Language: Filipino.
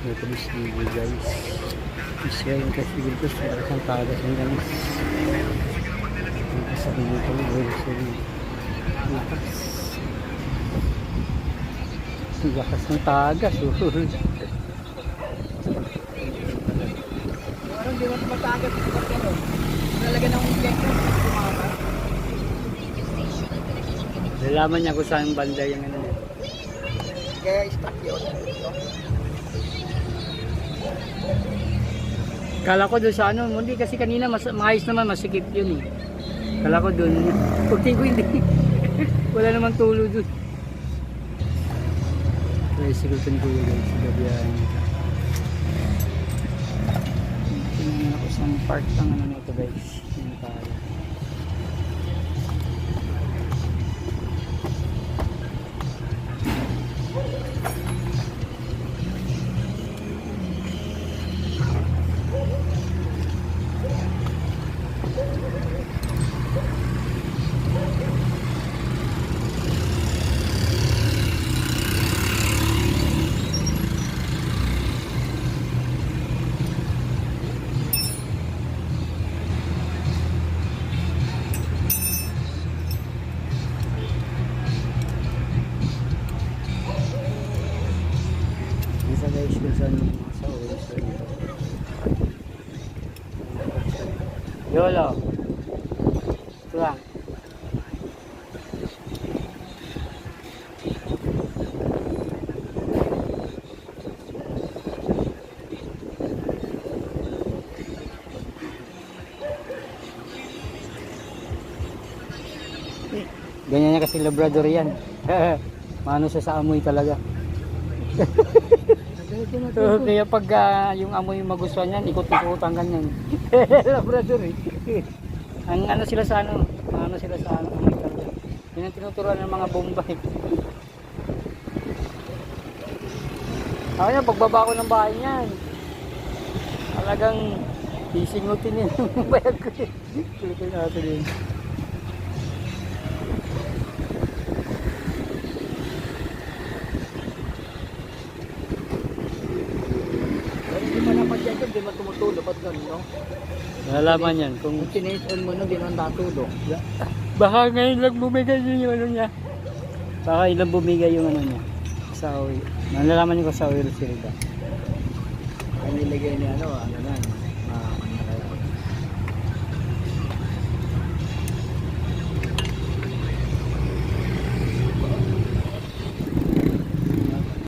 Ito is libre guys. Isya yung kasi dito sa isang tagas ng gamis. Dito sa dito grocery. Lakas ng tagas. Parang di mo matagat. Nalagyan ng injection. Nalaman niya kung saan banda yung ano niya. Kaya stuck yun. Kala ko doon sa ano, hindi kasi kanina maayos naman, masikip yun eh. Kala ko doon, pagting ko hindi. Wala namang tulo doon. Tricycle ko yun guys, gabiyahan nito. Tingnan ako sa park ng ano nito guys. Yung tayo. Isa guys kung saan yung sa oras dito. Yolo. Ito lang. Ganyan niya kasi Labrador yan. Mano siya sa amoy talaga. So, kaya pag yung amoy magustuhan niyan, ikot-ikotan ganyan. Labrador eh. Ang ano sila sa ano, amoy talaga. Yun ang tinuturuan ng mga Bombay. Ako yan, pagbaba ko ng bahay niyan, talagang isingutin yun yung bayag ko eh. Tuloy natin yun. Hindi mo naman dyan yun, di mo tumutulo. Ba't gano'n, no? Nalalaman yan kung Kung tinason mo nun, di naman tatulog. baka ngayon lang bumigay yung ano niya. Baka ilang bumigay yung ano niya. Sa oil. Nalalaman niyo ko sa oil silda. Ang nilagay ni ano na,